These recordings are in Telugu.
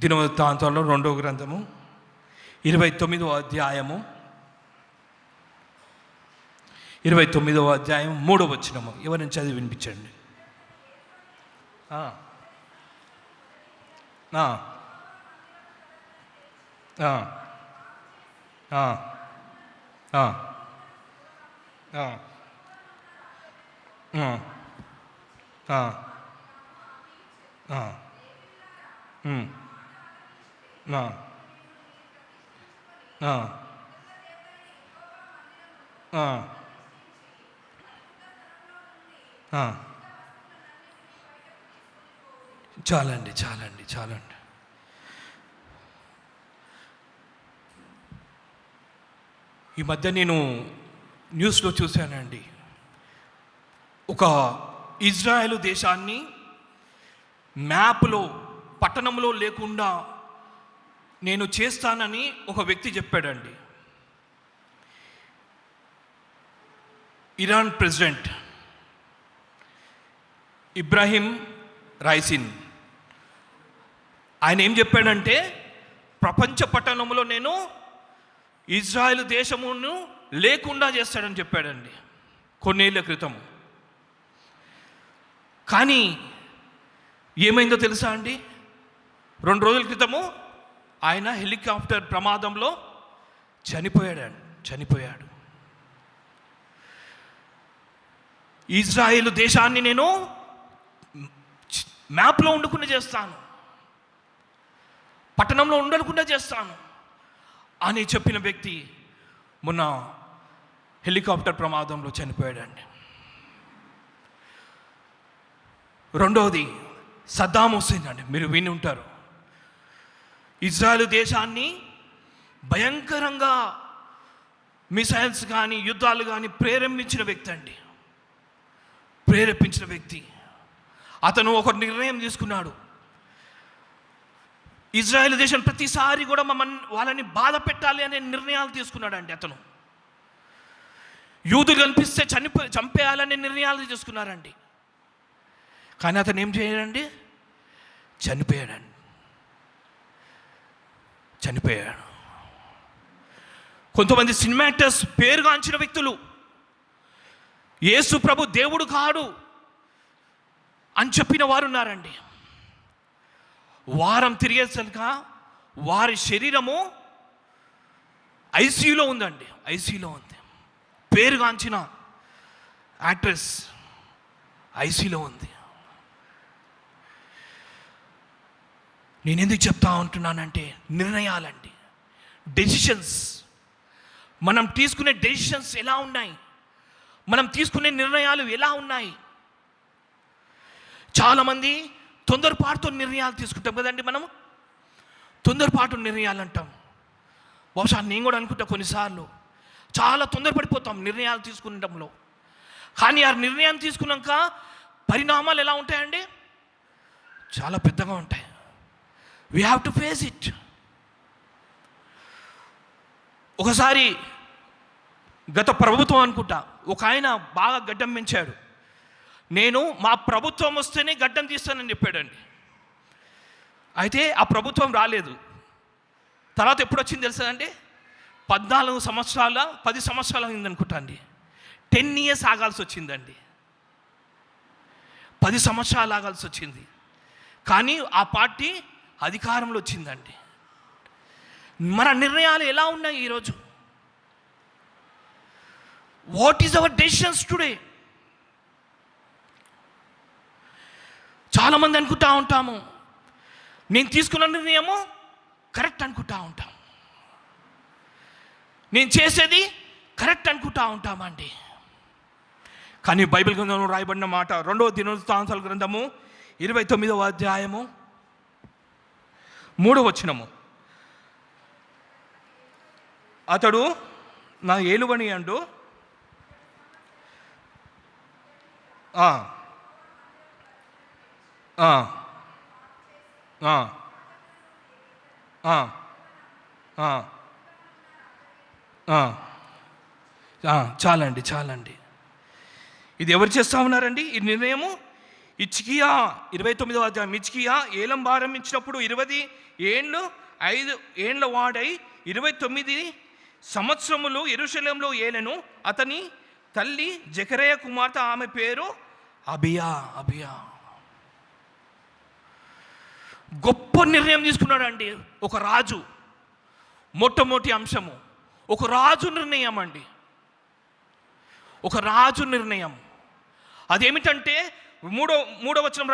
దినవృత్తాంతంలో 2వ గ్రంథము 29వ అధ్యాయము 3వ వచనము. ఎవరిని చదివి వినిపించండి. చాలండి. ఈ మధ్య నేను న్యూస్లో చూశానండి, ఒక ఇజ్రాయెల్ దేశాన్ని మ్యాప్లో పట్టణంలో లేకుండా నేను చేస్తానని ఒక వ్యక్తి చెప్పాడండి. ఇరాన్ ప్రెసిడెంట్ ఇబ్రాహీం రైసిన్ ఆయన ఏం చెప్పాడంటే, ప్రపంచ పట్టణంలో నేను ఇజ్రాయెల్ దేశమును లేకుండా చేస్తాడని చెప్పాడండి కొన్నేళ్ల క్రితం. కానీ ఏమైందో తెలుసా అండి? 2 రోజుల క్రితము ఆయన హెలికాప్టర్ ప్రమాదంలో చనిపోయాడు. ఇజ్రాయెల్ దేశాన్ని నేను మ్యాప్లో ఉండకుండా చేస్తాను, పట్టణంలో ఉండకుండా చేస్తాను అని చెప్పిన వ్యక్తి మొన్న హెలికాప్టర్ ప్రమాదంలో చనిపోయాడండి. రెండవది సద్దాం హుస్సేన్ అండి, మీరు విని ఉంటారు. ఇజ్రాయెల్ దేశాన్ని భయంకరంగా మిసైల్స్ కానీ యుద్ధాలు కానీ ప్రేరేపించిన వ్యక్తి. అతను ఒక నిర్ణయం తీసుకున్నాడు. ఇజ్రాయెల్ దేశం ప్రతిసారి కూడా వాళ్ళని బాధ పెట్టాలి అనే నిర్ణయాలు తీసుకున్నాడండి. అతను యూదులు కనిపిస్తే చంపేయాలనే నిర్ణయాలు తీసుకున్నారండి. కానీ అతను ఏం చేయడండి? చనిపోయాడు. కొంతమంది సినిమాక్టర్స్, పేరుగాంచిన వ్యక్తులు, యేసు ప్రభు దేవుడు కాడు అని చెప్పిన వారు ఉన్నారండి. వారం తిరిగేసరిక వారి శరీరము ఐసీయూలో ఉంది. పేరుగాంచిన యాక్ట్రెస్ ఐసీయూలో ఉంది. నేను ఎందుకు చెప్తా ఉంటున్నానంటే, నిర్ణయాలండి, డెసిషన్స్, మనం తీసుకునే డెసిషన్స్ ఎలా ఉన్నాయి, మనం తీసుకునే నిర్ణయాలు ఎలా ఉన్నాయి. చాలామంది తొందరపాటుతో నిర్ణయాలు తీసుకుంటాం కదండి. మనము తొందరపాటు నిర్ణయాలు అంటాం. బహుశా నేను కూడా అనుకుంటా, కొన్నిసార్లు చాలా తొందరపడిపోతాం నిర్ణయాలు తీసుకునడంలో. కానీ ఆ నిర్ణయం తీసుకున్నాక పరిణామాలు ఎలా ఉంటాయండి? చాలా పెద్దగా ఉంటాయి. We have to face it. ఒకసారి గత ప్రభుత్వం అనుకుంటా, ఒక ఆయన బాగా గడ్డం పెంచాడు. నేను మా ప్రభుత్వం వస్తేనే గడ్డం తీస్తానని చెప్పాడండి. అయితే ఆ ప్రభుత్వం రాలేదు. తర్వాత ఎప్పుడు వచ్చింది తెలుసండి? 10 సంవత్సరాలు అయిందనుకుంటా అండి. 10 years ఆగాల్సి వచ్చిందండి. 10 సంవత్సరాలు ఆగాల్సి వచ్చింది. కానీ ఆ పార్టీ అధికారంలో వచ్చిందండి. మన నిర్ణయాలు ఎలా ఉన్నాయి ఈరోజు? What is our decisions today? చాలామంది అనుకుంటా ఉంటాము, నేను తీసుకున్న నిర్ణయము కరెక్ట్ అనుకుంటా ఉంటాం, నేను చేసేది కరెక్ట్ అనుకుంటా ఉంటామండి. కానీ బైబిల్ గ్రంథంలో రాయబడిన మాట, 2వ దినవృత్తాంతాల గ్రంథము 29వ అధ్యాయము 3వ వచనము. అతడు నా ఏలుబని అంటూ చాలండి. ఇది ఎవరు చేస్తూ ఉన్నారండి? ఈ నిర్ణయము హిజ్కియా 29వ అధ్యాయం. హిజ్కియా ఏలం ప్రారంభించినప్పుడు 20 ఏండ్లు 5 ఏండ్ల వాడై 29 సంవత్సరములు యెరూషలేములో ఏలెను. అతని తల్లి జకరియా కుమార్తె, ఆమె పేరు అబియా. గొప్ప నిర్ణయం తీసుకున్నాడండి ఒక రాజు. మొట్టమొదటి అంశము ఒక రాజు నిర్ణయం అండి. ఒక రాజు నిర్ణయం అదేమిటంటే మూడవ వచనం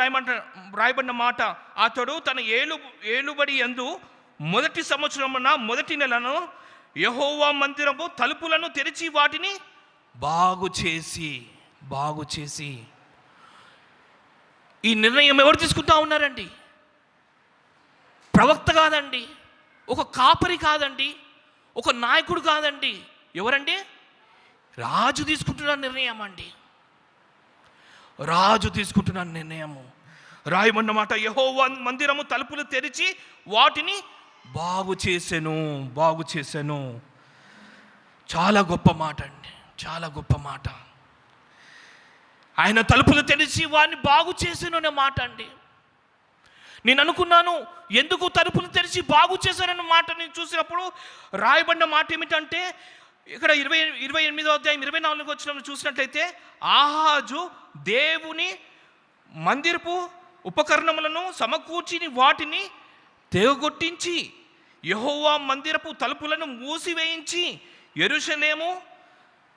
రాయబడిన మాట, అతడు తన ఏలుబడి యందు మొదటి సంవత్సరమున మొదటి నెలను యెహోవా మందిరము తలుపులను తెరిచి వాటిని బాగు చేసి. ఈ నిర్ణయం ఎవరు తీసుకుంటా ఉన్నారండి? ప్రవక్త కాదండి, ఒక కాపరి కాదండి, ఒక నాయకుడు కాదండి. ఎవరండి? రాజు తీసుకుంటున్న నిర్ణయం అండి. రాజు తీసుకుంటున్న నిర్ణయము. రాయబడిన మాట, యెహోవా మందిరము తలుపులు తెరిచి వాటిని బాగు చేసెను. చాలా గొప్ప మాట అండి, చాలా గొప్ప మాట. ఆయన తలుపులు తెరిచి వాడిని బాగు చేసెను అనే మాట అండి. నేను అనుకున్నాను, ఎందుకు తలుపులు తెరిచి బాగు చేశారన్న మాట నేను చూసినప్పుడు రాయబడిన మాట ఏమిటంటే, ఇక్కడ 28వ అధ్యాయం 24వ వచనం చూసినట్లయితే, ఆహాజు దేవుని మందిరపు ఉపకరణములను సమకూర్చి వాటిని తెగగొట్టించి యెహోవా మందిరపు తలుపులను మూసివేయించి యెరూషలేము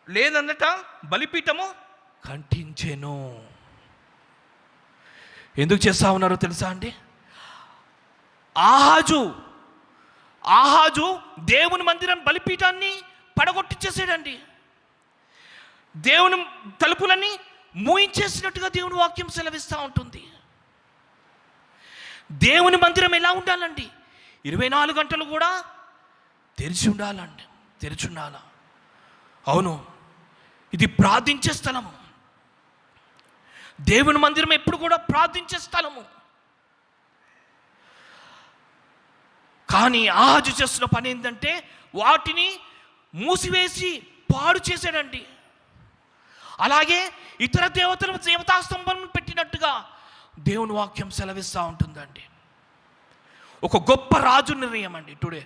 లేదన్నట బలిపీఠము కట్టించెను. ఎందుకు చేస్తా ఉన్నారో తెలుసా అండి? ఆహాజు దేవుని మందిరం బలిపీఠాన్ని పడగొట్టించేసాడండి. దేవుని తలుపులని మూయించేసినట్టుగా దేవుని వాక్యం సెలవిస్తూ ఉంటుంది. దేవుని మందిరం ఎలా ఉండాలండి? 24 గంటలు కూడా తెరిచి ఉండాల. అవును, ఇది ప్రార్థించే స్థలము. దేవుని మందిరం ఎప్పుడు కూడా ప్రార్థించే స్థలము. కానీ ఆహాజు చేస్తున్న పని ఏంటంటే వాటిని మూసివేసి పాడు చేశాడండి. అలాగే ఇతర దేవతా స్తంభం పెట్టినట్టుగా దేవుని వాక్యం సెలవిస్తూ ఉంటుందండి. ఒక గొప్ప రాజు నిర్ణయం అండి. టుడే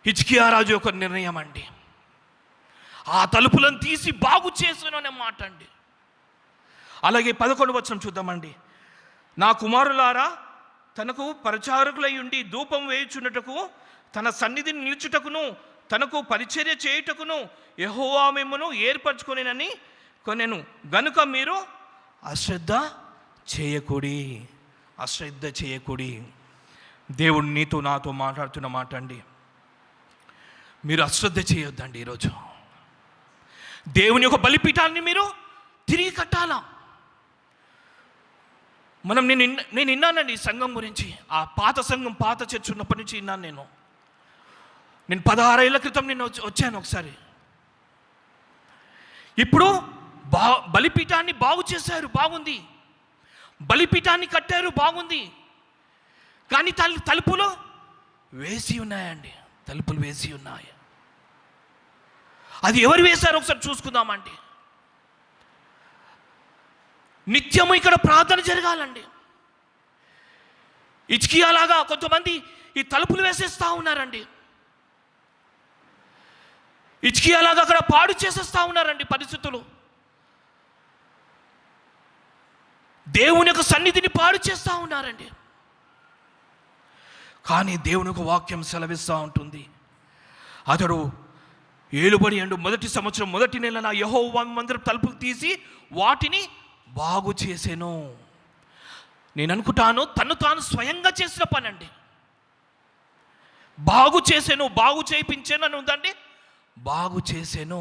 హిజ్కియా రాజు యొక్క నిర్ణయం అండి. ఆ తలుపులను తీసి బాగు చేసాను అనే మాట అండి. అలాగే 11వ వచనం చూద్దామండి. నా కుమారులారా, తనకు పరిచారకులై ఉండి ధూపం వేయుచున్నటకు, తన సన్నిధిని నిలుచుటకును, తనకు పరిచర్య చేయుటకును యెహోవా మిమ్మును ఏర్పరచుకొనెనని కొనెను గనుక మీరు అశ్రద్ధ చేయకుడి. దేవుడు నీతో నాతో మాట్లాడుతున్న మాట అండి. మీరు అశ్రద్ధ చేయొద్దండి. ఈరోజు దేవుని యొక్క బలిపీఠాన్ని మీరు తిరిగి కట్టాలా. నేను విన్నానండి ఈ సంఘం గురించి. ఆ పాత సంఘం, పాత చర్చ్ ఉన్నప్పటి నుంచి విన్నాను. నేను 16 ఏళ్ల క్రితం నేను వచ్చాను ఒకసారి. ఇప్పుడు బలిపీఠాన్ని బాగు చేశారు, బాగుంది. బలిపీఠాన్ని కట్టారు, బాగుంది. కానీ తలుపులు వేసి ఉన్నాయండి. తలుపులు వేసి ఉన్నాయి. అది ఎవరు వేశారో ఒకసారి చూసుకుందామండి. నిత్యము ఇక్కడ ప్రార్థన జరగాలండి. హిజ్కియాలాగా కొంతమంది ఈ తలుపులు వేసేస్తూ ఉన్నారండి. హిజ్కియాలాగా అక్కడ పాడు చేసేస్తూ ఉన్నారండి పరిస్థితులు. దేవుని యొక్క సన్నిధిని పాడు చేస్తూ ఉన్నారండి. కానీ దేవుని యొక్క వాక్యం సెలవిస్తూ ఉంటుంది, అతడు ఏలుబడి అండు మొదటి సంవత్సరం మొదటి నెలన యెహోవా మందిరం తలుపులు తీసి వాటిని బాగు చేసెను. నేను అనుకుంటాను తను తాను స్వయంగా చేసిన పని అండి. బాగు చేసాను, బాగు చేయించాను అని ఉందండి. బాగు చేసాను.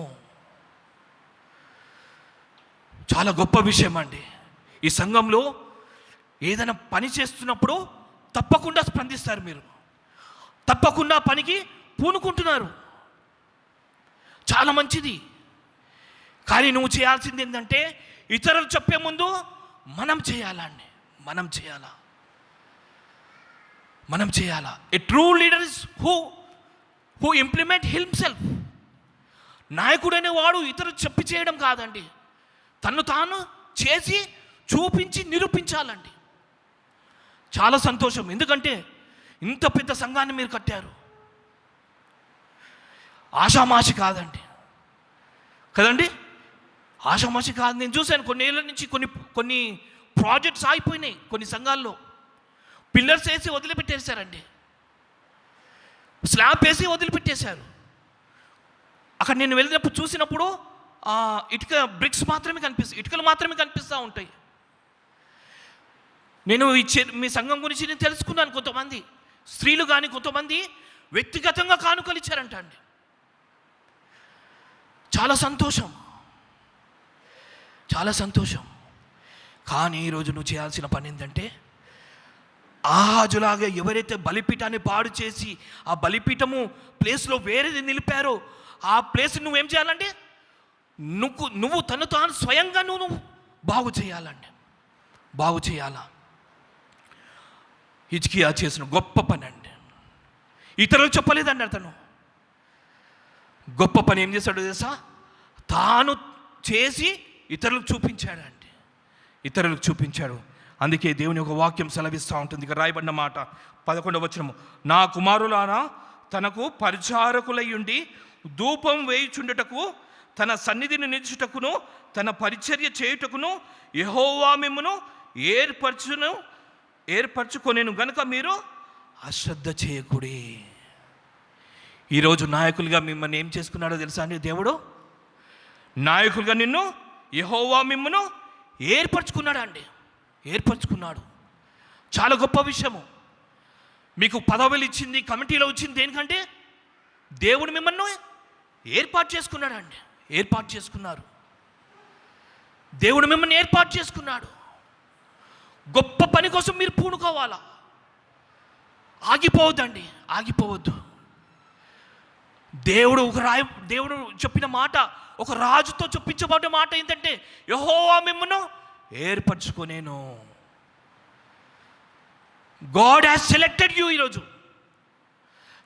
చాలా గొప్ప విషయం అండి. ఈ సంఘంలో ఏదైనా పని చేస్తున్నప్పుడు తప్పకుండా స్పందిస్తారు. మీరు తప్పకుండా పనికి పూనుకుంటున్నారు. చాలా మంచిది. కానీ నువ్వు చేయాల్సింది ఏంటంటే ఇతరులు చెప్పే ముందు మనం చేయాలండి. మనం చేయాలా. ఏ true leader is who implement himself. నాయకుడు అనేవాడు ఇతరులు చెప్పి చేయడం కాదండి, తను తాను చేసి చూపించి నిరూపించాలండి. చాలా సంతోషం, ఎందుకంటే ఇంత పెద్ద సంఘాన్ని మీరు కట్టారు. ఆషామాషి కాదండి, కదండి, ఆషామాషి కాదు. నేను చూశాను కొన్నేళ్ళ నుంచి కొన్ని ప్రాజెక్ట్స్ ఆగిపోయినాయి. కొన్ని సంఘాల్లో పిల్లర్స్ వేసి వదిలిపెట్టేశారండి, స్లాబ్ వేసి వదిలిపెట్టేశారు. అక్కడ నేను వెళ్ళినప్పుడు చూసినప్పుడు బ్రిక్స్ మాత్రమే ఇటుకలు మాత్రమే కనిపిస్తూ ఉంటాయి. నేను మీ సంఘం గురించి నేను తెలుసుకున్నాను. కొంతమంది స్త్రీలు కానీ కొంతమంది వ్యక్తిగతంగా కానుకలు ఇచ్చారంట అండి. చాలా సంతోషం, చాలా సంతోషం. కానీ ఈరోజు నువ్వు చేయాల్సిన పని ఏంటంటే, ఆహాజులాగా ఎవరైతే బలిపీఠాన్ని పాడు చేసి ఆ బలిపీఠము ప్లేస్లో వేరేది నిలిపారో ఆ ప్లేస్ నువ్వేం చేయాలంటే, నువ్వు తను తాను స్వయంగా నువ్వు బాగు చేయాలండి, బాగు చేయాలా. హిజ్కియా చేసిన గొప్ప పని అండి, ఇతరులకు చెప్పలేదండి. అతను గొప్ప పని ఏం చేశాడు తెలుసా? తాను చేసి ఇతరులకు చూపించాడండి, ఇతరులకు చూపించాడు. అందుకే దేవుని ఒక వాక్యం సెలవిస్తూ ఉంటుంది. ఇక రాయబడిన మాట 11వ వచనము, నా కుమారులారా తనకు పరిచారకులై ఉండి ధూపం వేయుచుండుటకు, తన సన్నిధిని నిలుచుటకును, తన పరిచర్య చేయుటకును యెహోవా మిమ్మును ఏర్పరచుకొనేను గనుక మీరు అశ్రద్ధ చేయకూడి. ఈరోజు నాయకులుగా మిమ్మల్ని ఏం చేసుకున్నాడో తెలుసా అండి? దేవుడు నాయకులుగా నిన్ను యెహోవా మిమ్మును ఏర్పరచుకున్నాడు అండి, ఏర్పరచుకున్నాడు. చాలా గొప్ప విషయము. మీకు పదవులు ఇచ్చింది, కమిటీలో వచ్చింది దేనికంటే దేవుడు మిమ్మల్ని ఏర్పాటు చేసుకున్నాడు అండి, ఏర్పాటు చేసుకున్నారు. దేవుడు మిమ్మల్ని ఏర్పాటు చేసుకున్నాడు. గొప్ప పని కోసం మీరు పూనుకోవాలా, ఆగిపోవద్దండి, ఆగిపోవద్దు. దేవుడు చెప్పిన మాట, ఒక రాజుతో చెప్పించబడ్డ మాట ఏంటంటే, యెహోవా మిమ్మును ఏర్పరచుకొనేను. God has selected you. ఈరోజు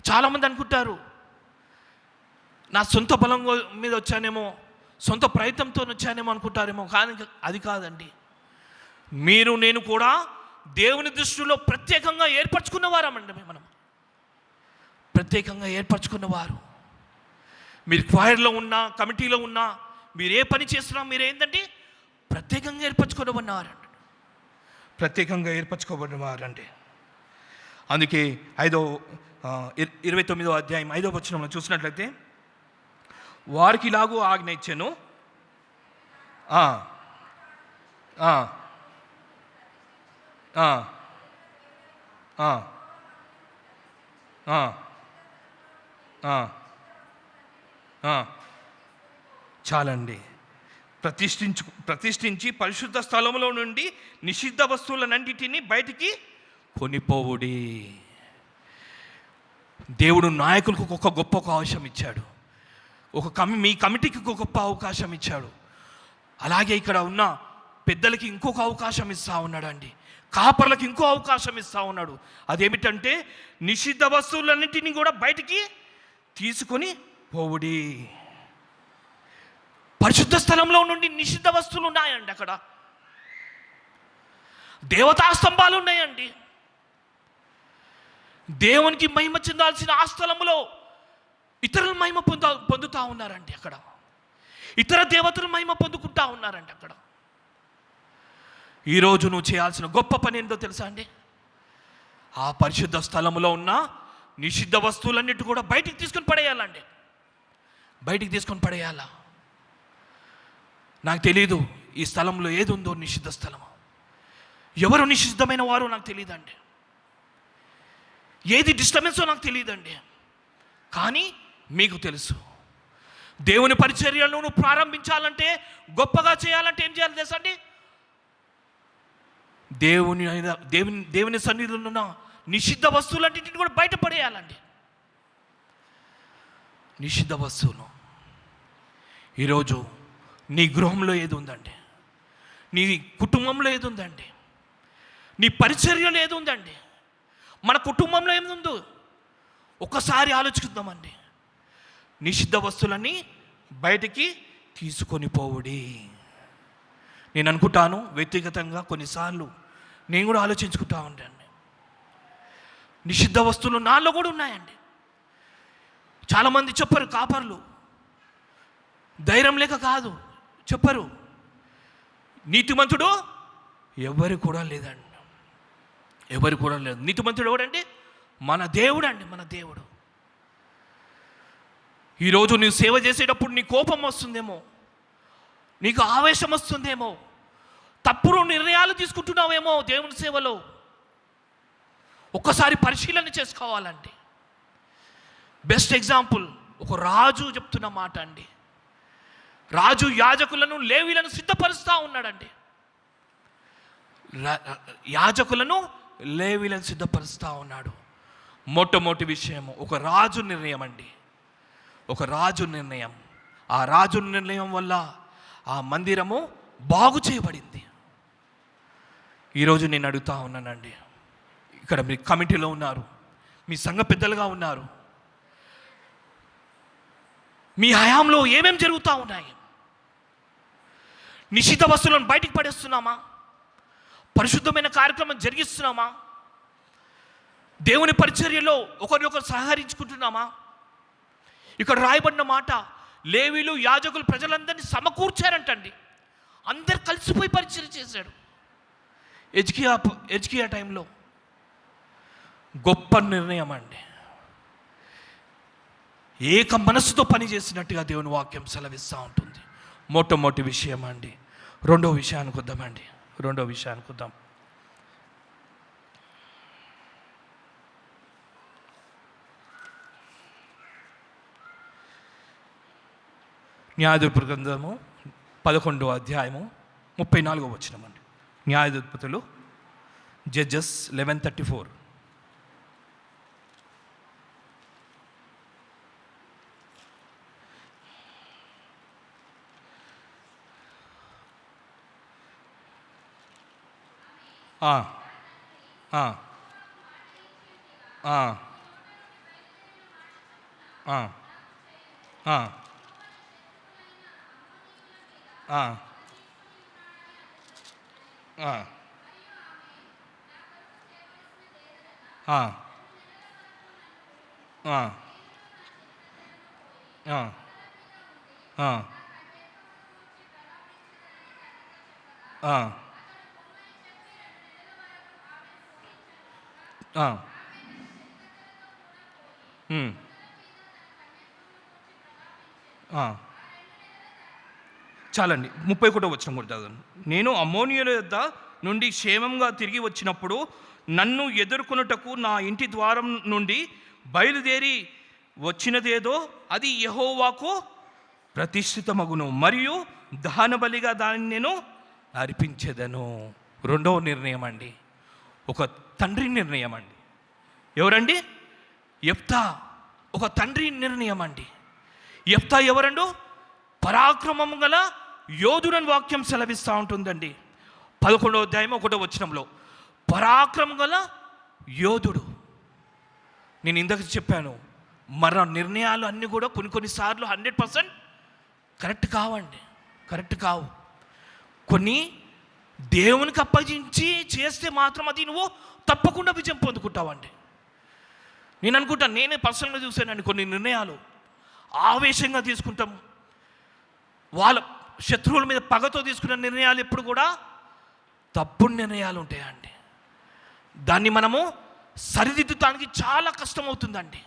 చాలామంది అనుకుంటారు, నా సొంత బలం మీద వచ్చానేమో, సొంత ప్రయత్నంతో వచ్చానేమో అనుకుంటారేమో. కానీ అది కాదండి. మీరు నేను కూడా దేవుని దృష్టిలో ప్రత్యేకంగా ఏర్పరచుకున్నవారమండి. మనం ప్రత్యేకంగా ఏర్పరచుకున్నవారు. మీరు క్వైర్లో ఉన్నా, కమిటీలో ఉన్నా, మీరు ఏ పని చేస్తున్నా మీరు ఏంటంటే ప్రత్యేకంగా ఏర్పరచుకోబడినవారండి, ప్రత్యేకంగా ఏర్పరచుకోబడినవారండి. అందుకే 29వ అధ్యాయం 5వ వచనంలో చూసినట్లయితే, వారికి ఇలాగూ ఆజ్ఞ ఇచ్చాను, చాలండి. ప్రతిష్ఠించి పరిశుద్ధ స్థలంలో నుండి నిషిద్ధ వస్తువులన్నింటినీ బయటికి కొనిపోవుడి. దేవుడు నాయకులకు ఒక గొప్ప అవకాశం ఇచ్చాడు, మీ కమిటీకి ఒక గొప్ప అవకాశం ఇచ్చాడు. అలాగే ఇక్కడ ఉన్న పెద్దలకి ఇంకొక అవకాశం ఇస్తూ ఉన్నాడండి, కాపర్లకు ఇంకో అవకాశం ఇస్తూ ఉన్నాడు. అదేమిటంటే, నిషిద్ధ వస్తువులన్నింటినీ కూడా బయటికి తీసుకొని పోవుడి. పరిశుద్ధ స్థలంలో నుండి నిషిద్ధ వస్తువులు ఉన్నాయండి, అక్కడ దేవతా స్తంభాలు ఉన్నాయండి. దేవునికి మహిమ చెందాల్సిన ఆ స్థలంలో ఇతరులు మహిమ పొందుతూ ఉన్నారండి. అక్కడ ఇతర దేవతలు మహిమ పొందుకుంటా ఉన్నారండి. అక్కడ ఈరోజు నువ్వు చేయాల్సిన గొప్ప పని ఏంటో తెలుసా అండి? ఆ పరిశుద్ధ స్థలంలో ఉన్న నిషిద్ధ వస్తువులన్నిటి కూడా బయటికి తీసుకొని పడేయాలండి, బయటికి తీసుకొని పడేయాలా. నాకు తెలీదు ఈ స్థలంలో ఏది ఉందో నిషిద్ధ స్థలము, ఎవరు నిషిద్ధమైన వారో నాకు తెలియదండి, ఏది డిస్టర్బెన్సో నాకు తెలియదండి. కానీ మీకు తెలుసు. దేవుని పరిచర్యలను నువ్వు ప్రారంభించాలంటే, గొప్పగా చేయాలంటే ఏం చేయాలి తెలుసా అండి? దేవుని సన్నిధిలో ఉన్న నిషిద్ధ వస్తువులన్నింటినీ కూడా బయటపడేయాలండి. నిషిద్ధ వస్తువులు ఈరోజు నీ గృహంలో ఏది ఉందండి, నీ కుటుంబంలో ఏది ఉందండి, నీ పరిచర్యలో ఏది ఉందండి, మన కుటుంబంలో ఏముందో ఒక్కసారి ఆలోచిద్దామండి. నిషిద్ధ వస్తువులన్నీ బయటికి తీసుకొని పోవుడి. నేను అనుకుంటాను వ్యక్తిగతంగా కొన్నిసార్లు నేను కూడా ఆలోచించుకుంటా ఉంటాను, నిషిద్ధ వస్తువులు నాలో కూడా ఉన్నాయండి. చాలామంది చెప్పరు, కాపర్లు ధైర్యం లేక కాదు చెప్పరు. నీతిమంతుడు ఎవరు కూడా లేదండి, ఎవరు కూడా లేదు. నీతిమంతుడు ఎవడంటే మన దేవుడు అండి, మన దేవుడు. ఈరోజు నువ్వు సేవ చేసేటప్పుడు నీ కోపం వస్తుందేమో, నీకు ఆవేశం వస్తుందేమో, తప్పుడు నిర్ణయాలు తీసుకుంటున్నావేమో దేవుని సేవలో. ఒక్కసారి పరిశీలన చేసుకోవాలండి. బెస్ట్ ఎగ్జాంపుల్ ఒక రాజు చెప్తున్న మాట అండి. రాజు యాజకులను లేవీలను సిద్ధపరుస్తూ ఉన్నాడండి. యాజకులను లేవీలను సిద్ధపరుస్తూ ఉన్నాడు. మొట్టమొదటి విషయము ఒక రాజు నిర్ణయం అండి, ఒక రాజు నిర్ణయం. ఆ రాజు నిర్ణయం వల్ల ఆ మందిరము బాగు చేయబడింది. ఈరోజు నేను అడుగుతా ఉన్నానండి, ఇక్కడ మీ కమిటీలో ఉన్నారు, మీ సంఘ పెద్దలుగా ఉన్నారు, మీ హయాంలో ఏమేమి జరుగుతూ ఉన్నాయి? నిషిద్ధ వస్తువులను బయటికి పడేస్తున్నామా? పరిశుద్ధమైన కార్యక్రమం జరిగిస్తున్నామా? దేవుని పరిచర్యలో ఒకరినొకరు సహకరించుకుంటున్నామా? ఇక్కడ రాయబడిన మాట, లేవీలు యాజకులు ప్రజలందరినీ సమకూర్చారంటండి. అందరు కలిసిపోయి పరిచర్య చేశాడు. ఎజ్కియా టైంలో గొప్ప నిర్ణయం అండి. ఏక మనస్సుతో పని చేసినట్టుగా దేవుని వాక్యం సెలవిస్తూ ఉంటుంది. మొట్టమొదటి విషయం అండి. రెండో విషయానికి వద్దామండి. రెండో విషయానికి వద్దాం. న్యాయాధిపతుల గ్రంథము 11వ అధ్యాయము 34వ వచనం అండి. న్యాయాధిపతులు, జడ్జెస్ 11:34. చాలండి. 31వ వచనం కూడా చదవండి. నేను అమ్మోనియుల యొద్ద నుండి క్షేమంగా తిరిగి వచ్చినప్పుడు నన్ను ఎదుర్కొనుటకు నా ఇంటి ద్వారం నుండి బయలుదేరి వచ్చినదేదో అది యెహోవాకు ప్రతిష్ఠితమగును, మరియు దహనబలిగా దానిని నేను అర్పించెదను. రెండవ నిర్ణయం అండి, ఒక తండ్రి నిర్ణయం అండి. ఎవరండి? యెఫ్తా. ఒక తండ్రి నిర్ణయం అండి. యెఫ్తా ఎవరండు? పరాక్రమం గల యోధుడని వాక్యం సెలవిస్తూ ఉంటుందండి. 11వ అధ్యాయం 1వ వచనంలో పరాక్రమం గల యోధుడు. నేను ఇందాక చెప్పాను, మన నిర్ణయాలు అన్నీ కూడా కొన్నిసార్లు 100% కరెక్ట్ కావండి, కరెక్ట్ కావు. కొన్ని దేవునికి అప్పగించి చేస్తే మాత్రం అది నువ్వు తప్పకుండా విజయం పొందుకుంటావండి. నేను అనుకుంటాను, నేనే పర్సనల్గా చూశానండి, కొన్ని నిర్ణయాలు ఆవేశంగా తీసుకుంటాం. వాళ్ళ శత్రువుల మీద పగతో తీసుకున్న నిర్ణయాలు ఎప్పుడు కూడా తప్పుడు నిర్ణయాలు ఉంటాయండి. దాన్ని మనము సరిదిద్దడానికి చాలా కష్టమవుతుందండి.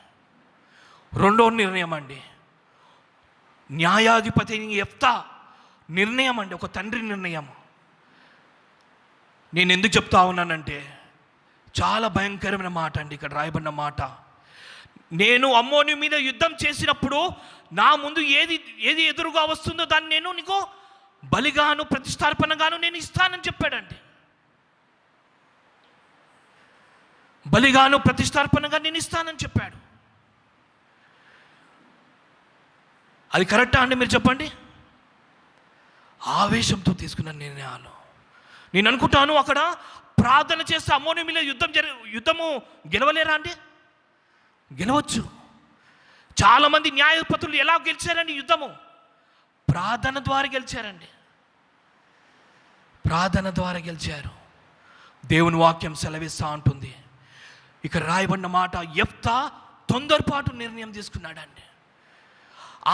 రెండో నిర్ణయం అండి, న్యాయాధిపతి యెఫ్తా నిర్ణయం అండి, ఒక తండ్రి నిర్ణయం. నేను ఎందుకు చెప్తా ఉన్నానంటే, చాలా భయంకరమైన మాట అండి ఇక్కడ రాయబడిన మాట. నేను అమ్మోని మీద యుద్ధం చేసినప్పుడు నా ముందు ఏది ఎదురుగా వస్తుందో దాన్ని నేను నీకు బలిగాను ప్రతిష్టార్పణగాను నేను ఇస్తానని చెప్పాడండి. బలిగాను ప్రతిష్టార్పణగా నేను ఇస్తానని చెప్పాడు. అది కరెక్టా అండి? మీరు చెప్పండి. ఆవేశంతో తీసుకున్న నిర్ణయాలు. నేను అనుకుంటాను, అక్కడ ప్రార్థన చేస్తే అమ్మోని మీద యుద్ధము గెలవలేరా అండి? గెలవచ్చు. చాలామంది న్యాయపతులు ఎలా గెలిచారండి యుద్ధము? ప్రార్థన ద్వారా గెలిచారండి. ప్రార్థన ద్వారా గెలిచారు. దేవుని వాక్యం సెలవిస్తూ ఉంటుంది. ఇక్కడ రాయబడిన మాట, యెఫ్తా తొందరపాటు నిర్ణయం తీసుకున్నాడండి.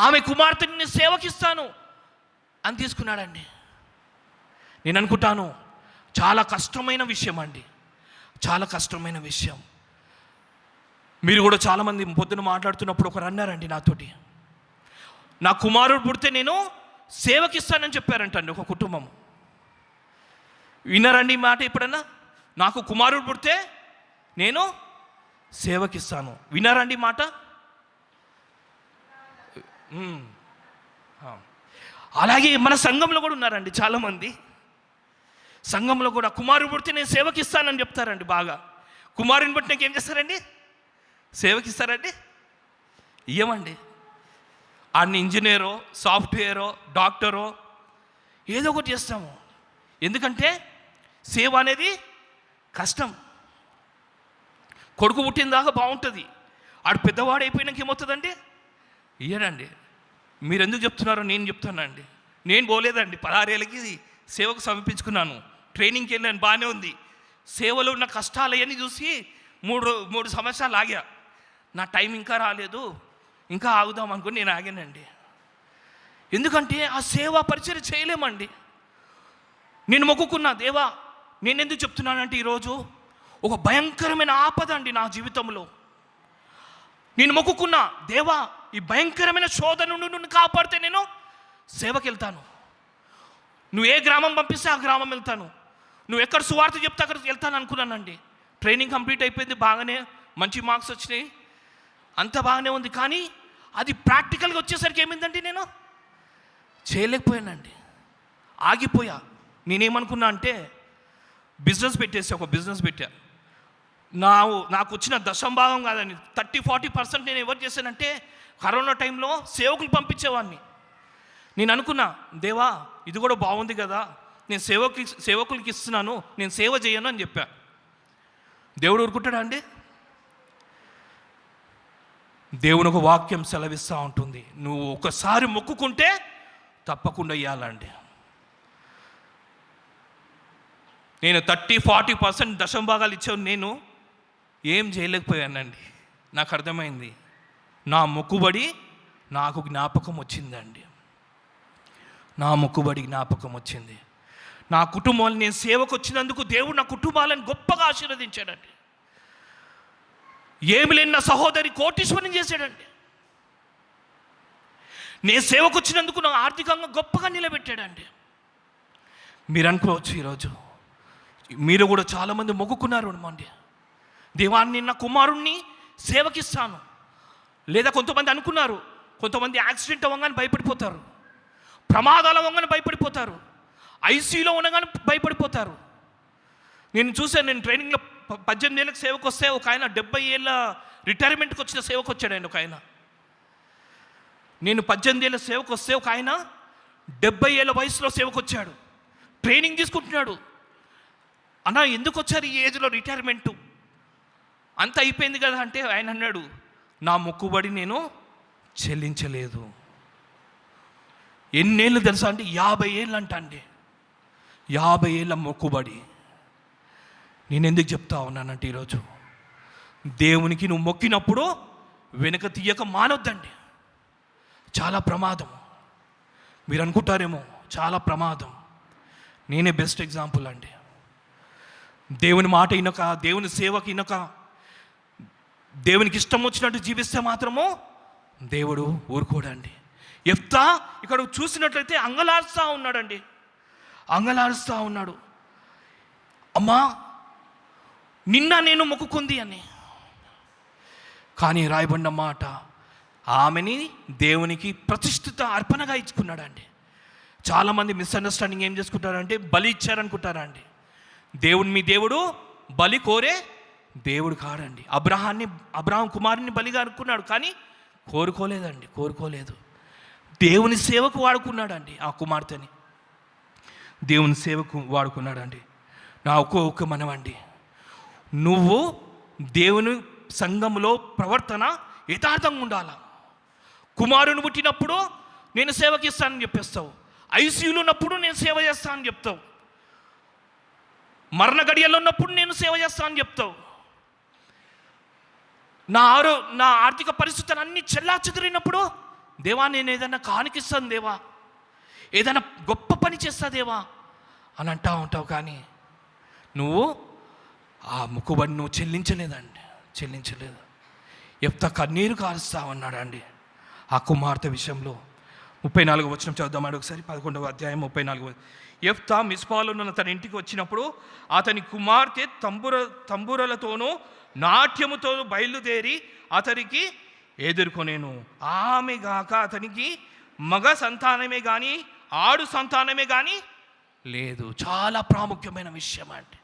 ఆమె కుమార్తెని నేను సేవకిస్తాను అని తీసుకున్నాడండి. నేను అనుకుంటాను చాలా కష్టమైన విషయం అండి, చాలా కష్టమైన విషయం. మీరు కూడా చాలామంది పొద్దున మాట్లాడుతున్నప్పుడు ఒకరు అన్నారండి నాతోటి, నా కుమారుడు పుడితే నేను సేవకిస్తానని చెప్పారంటండి ఒక కుటుంబం. విన్నారండి ఈ మాట ఎప్పుడన్నా? నాకు కుమారుడు పుడితే నేను సేవకిస్తాను. విన్నారండి ఈ మాట? అలాగే మన సంఘంలో కూడా ఉన్నారండి చాలామంది. సంఘంలో కూడా కుమారుడు పుడితే నేను సేవకిస్తానని చెప్తారండి. బాగా కుమారుని బట్టి నాకు ఏం చేస్తారండి? సేవకిస్తారండి? ఇయ్యమండి. అన్ని ఇంజనీరో, సాఫ్ట్వేరో, డాక్టరో ఏదో ఒకటి చేస్తాము. ఎందుకంటే సేవ అనేది కష్టం. కొడుకు పుట్టిన దాకా బాగుంటుంది, ఆడు పెద్దవాడు అయిపోయినాక ఏమవుతుందండి? ఇయ్యడండి. మీరు ఎందుకు చెప్తున్నారో నేను చెప్తున్నానండి. నేను పోలేదండి, 16 ఏళ్ళకి సేవకు సమర్పించుకున్నాను, ట్రైనింగ్కి వెళ్ళాను, బాగానే ఉంది. సేవలో ఉన్న కష్టాలు అవన్నీ చూసి మూడు సంవత్సరాలు ఆగా. నా టైం ఇంకా రాలేదు, ఇంకా ఆగుదాం అనుకుని నేను ఆగానండి. ఎందుకంటే ఆ సేవా పరిచయం చేయలేమండి. నేను మొక్కుకున్నా, దేవా నేను ఎందుకు చెప్తున్నానంటే ఈరోజు ఒక భయంకరమైన ఆపద అండి నా జీవితంలో. నేను మొక్కుకున్నా, దేవా ఈ భయంకరమైన శోధన నుండి నన్ను కాపాడితే నేను సేవకి వెళ్తాను. నువ్వు ఏ గ్రామం పంపిస్తే ఆ గ్రామం వెళ్తాను, నువ్వు ఎక్కడ సువార్త చెప్తే అక్కడికి వెళ్తాను అనుకున్నానండి. ట్రైనింగ్ కంప్లీట్ అయిపోయింది, బాగానే మంచి మార్క్స్ వచ్చినాయి, అంత బాగానే ఉంది. కానీ అది ప్రాక్టికల్గా వచ్చేసరికి ఏమైందండి, నేను చేయలేకపోయానండి, ఆగిపోయా. నేనేమనుకున్నా అంటే ఒక బిజినెస్ పెట్టా. నాకు వచ్చిన దశంభాగం కాదండి, 30-40% నేను ఎవరు చేశానంటే కరోనా టైంలో సేవకులు పంపించేవాడిని. నేను అనుకున్నా, దేవా ఇది కూడా బాగుంది కదా, నేను సేవకులకి ఇస్తున్నాను, నేను సేవ చేయను అని చెప్పా. దేవుడు ఊరుకుంటాడా అండి? దేవుని ఒక వాక్యం సెలవిస్తూ ఉంటుంది, నువ్వు ఒకసారి మొక్కుకుంటే తప్పకుండా ఇవ్వాలండి. నేను 30-40% దశంభాగాలు ఇచ్చాను, నేను ఏం చేయలేకపోయానండి. నాకు అర్థమైంది, నా మొక్కుబడి నాకు జ్ఞాపకం వచ్చిందండి. నా మొక్కుబడి జ్ఞాపకం వచ్చింది. నా కుటుంబాలు నేను సేవకు వచ్చినందుకు దేవుడు నా కుటుంబాలను గొప్పగా ఆశీర్వదించాడండి. ఏమి లేని నా సహోదరి కోటీశ్వరం చేశాడండి. నేను సేవకు వచ్చినందుకు నా ఆర్థికంగా గొప్పగా నిలబెట్టాడండి. మీరు అనుకోవచ్చు, ఈరోజు మీరు కూడా చాలామంది మొక్కుకున్నారు అండి, దేవాన్ని నా కుమారుణ్ణి సేవకిస్తాను. లేదా కొంతమంది అనుకున్నారు, కొంతమంది యాక్సిడెంట్ అవ్వగానే భయపడిపోతారు, ప్రమాదాలు అవ్వగానే భయపడిపోతారు, ఐసీయూలో ఉండగానే భయపడిపోతారు. నేను చూశాను, నేను ట్రైనింగ్లో 18 ఏళ్ళకి సేవకు వస్తే ఒక ఆయన 70 ఏళ్ళ రిటైర్మెంట్కి వచ్చిన సేవకు వచ్చాడండి. ఒక ఆయన, నేను 18 ఏళ్ళ సేవకు వస్తే ఒక ఆయన 70 ఏళ్ళ వయసులో సేవకు వచ్చాడు, ట్రైనింగ్ తీసుకుంటున్నాడు. అన్నా ఎందుకు వచ్చారు ఈ ఏజ్లో రిటైర్మెంటు, అంత అయిపోయింది కదా అంటే ఆయన అన్నాడు, నా మొక్కుబడి నేను చెల్లించలేదు. ఎన్నేళ్ళు తెలుసా అంటే 50 ఏళ్ళు అంట అండి, 50 ఏళ్ళ మొక్కుబడి. నేను ఎందుకు చెప్తా ఉన్నానంటే ఈరోజు దేవునికి నువ్వు మొక్కినప్పుడు వెనక తీయక మానొద్దండి. చాలా ప్రమాదం. మీరు అనుకుంటారేమో చాలా ప్రమాదం. నేనే బెస్ట్ ఎగ్జాంపుల్ అండి. దేవుని మాట వినక, దేవుని సేవకి వినక, దేవునికి ఇష్టం వచ్చినట్టు జీవిస్తే మాత్రము దేవుడు ఊరుకోడండి. యెఫ్తా ఇక్కడ చూసినట్లయితే అంగలారుస్తూ ఉన్నాడండి, అంగలారుస్తూ ఉన్నాడు. అమ్మా నిన్న నేను మొక్కుకుంది అని. కానీ రాయబడిన మాట, ఆమెని దేవునికి ప్రతిష్ఠిత అర్పణగా ఇచ్చుకున్నాడండి. చాలామంది మిస్అండర్స్టాండింగ్ ఏం చేసుకుంటారంటే బలి ఇచ్చారనుకుంటారండి. మీ దేవుడు బలి కోరే దేవుడు కాడండి. అబ్రహాం కుమారుని బలిగా అనుకున్నాడు, కానీ కోరుకోలేదు. దేవుని సేవకు వాడుకున్నాడండి. ఆ కుమార్తెని దేవుని సేవకు వాడుకున్నాడండి. నా ఒక్క మనమండి, నువ్వు దేవుని సంఘంలో ప్రవర్తన యథార్థంగా ఉండాల. కుమారుని పుట్టినప్పుడు నేను సేవకి ఇస్తానని చెప్పేస్తావు, ఐసీయూలో ఉన్నప్పుడు నేను సేవ చేస్తానని చెప్తావు. మరణ గడియల్లో ఉన్నప్పుడు నేను సేవ చేస్తానని చెప్తావు. నా ఆర్థిక పరిస్థితులు అన్నీ చెల్లా చెదిరినప్పుడు, దేవా నేను ఏదైనా కానికిస్తాను దేవా, ఏదైనా గొప్ప పని చేస్తా దేవా అని అంటా ఉంటావు. కానీ నువ్వు ఆ మొక్కుబడి నువ్వు చెల్లించలేదు. యెఫ్తా కన్నీరు కారుస్తావన్నాడండి ఆ కుమార్తె విషయంలో. 34వ వచనం చదువుదామండి ఒకసారి. 11వ అధ్యాయం 34. యెఫ్తా మిస్పాలో ఉన్న తన ఇంటికి వచ్చినప్పుడు అతని కుమార్తె తంబురలతోనూ నాట్యముతో బయలుదేరి అతనికి ఎదుర్కొనేను. ఆమె గాక అతనికి మగ సంతానమే కానీ ఆడు సంతానమే కానీ లేదు. చాలా ప్రాముఖ్యమైన విషయం అండి.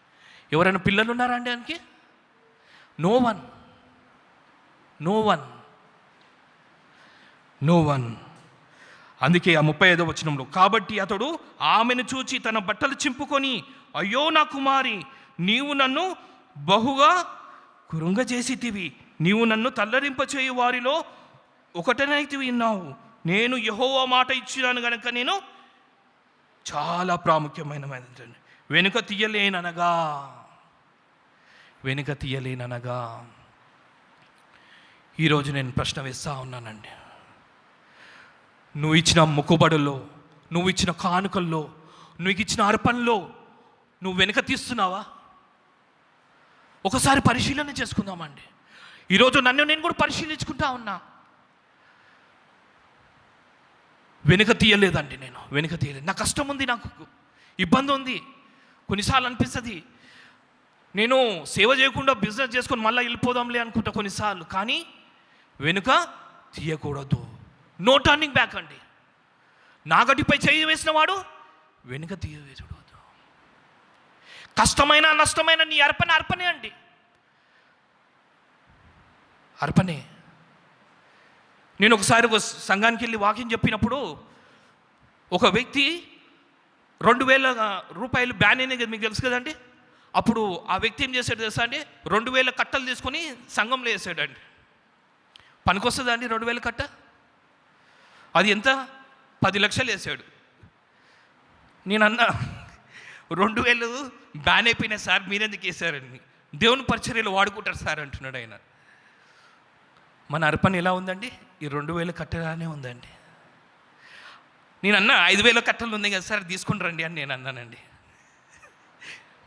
ఎవరైనా పిల్లలు ఉన్నారా అండి దానికి? No one. అందుకే ఆ 35వ వచనంలో, కాబట్టి అతడు ఆమెను చూచి తన బట్టలు చింపుకొని, అయ్యో నా కుమారి, నీవు నన్ను బహుగా కృంగజేసితివి, నీవు నన్ను తల్లరింపచేయు వారిలో ఒకటనైతే విన్నావు, నేను యెహోవా మాట ఇచ్చినాను గనక నేను. చాలా ప్రాముఖ్యమైన వెనుక తీయలేననగా. ఈరోజు నేను ప్రశ్న వేస్తూ ఉన్నానండి. నువ్వు ఇచ్చిన మొక్కుబడుల్లో, నువ్వు ఇచ్చిన కానుకల్లో, నువ్వు ఇచ్చిన అర్పణలో నువ్వు వెనుక తీస్తున్నావా? ఒకసారి పరిశీలన చేసుకుందామండి. ఈరోజు నేను కూడా పరిశీలించుకుంటా ఉన్నా. వెనుక తీయలేదండి. నేను వెనుక తీయలేదు. నా కష్టం ఉంది, నాకు ఇబ్బంది ఉంది. కొన్నిసార్లు అనిపిస్తుంది నేను సేవ చేయకుండా బిజినెస్ చేసుకొని మళ్ళీ వెళ్ళిపోదాంలే అనుకుంటా కొన్నిసార్లు. కానీ వెనుక తీయకూడదు. నో టర్నింగ్ బ్యాక్ అండి. నాగటిపై చేయి వేసిన వాడు వెనుక తీయకూడదు. కష్టమైన నష్టమైన నీ అర్పణే అండి. అర్పణే. నేను ఒకసారి సంఘానికి వెళ్ళి వాకింగ్ చెప్పినప్పుడు ఒక వ్యక్తి 2000 రూపాయలు బ్యాన్ అయినాయి కదా, మీకు తెలుసు కదండి. అప్పుడు ఆ వ్యక్తి ఏం చేశాడు తెలుసా అండి? 2000 కట్టలు తీసుకొని సంఘంలో వేసాడండి. పనికొస్తుందా అండి 2000 కట్ట? అది ఎంత? 10 లక్షలు వేసాడు. నేను అన్నా, 2000 బ్యాన్ అయిపోయినా సార్, మీరెందుకు వేసారండి? దేవుని పరిచర్యలో వాడుకుంటారు సార్ అంటున్నాడు ఆయన. మన అర్పణ ఎలా ఉందండి? ఈ 2000 కట్టలానే ఉందండి. నేను అన్నా 5000 కట్టలు ఉన్నాయి కదా సార్, తీసుకుని రండి అని నేను అన్నానండి.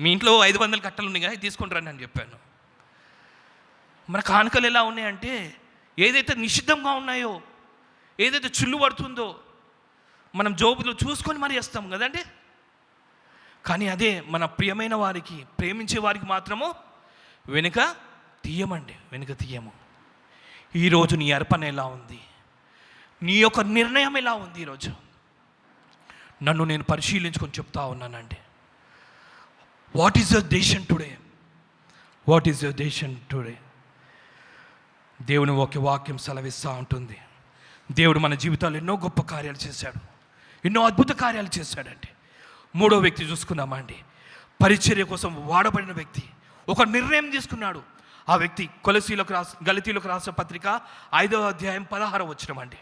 మీ ఇంట్లో 500 కట్టలు ఉన్నాయి కదా, తీసుకుని రండి అని చెప్పాను. మన కానుకలు ఎలా ఉన్నాయంటే, ఏదైతే నిషిద్ధంగా ఉన్నాయో, ఏదైతే చిల్లు పడుతుందో మనం జోబులో చూసుకొని మరి వేస్తాం కదండి. కానీ అదే మన ప్రియమైన వారికి, ప్రేమించే వారికి మాత్రము వెనుక తీయము. ఈరోజు నీ అర్పణ ఎలా ఉంది? నీ యొక్క నిర్ణయం ఎలా ఉంది? ఈరోజు నన్ను నేను పరిశీలించుకొని చెప్తా ఉన్నానండి. What is your decision today? దేవుని ఒక వాక్యం సెలవిస్తూ ఉంటుంది. దేవుడు మన జీవితాల్లో ఎన్నో గొప్ప కార్యాలు చేశాడు, ఎన్నో అద్భుత కార్యాలు చేశాడండి. 3వ వ్యక్తి చూసుకుందామండి. పరిచర్య కోసం వాడబడిన వ్యక్తి ఒక నిర్ణయం తీసుకున్నాడు. ఆ వ్యక్తి గలతీలకు రాసిన పత్రిక 5వ అధ్యాయం 16వ వచనం అండి.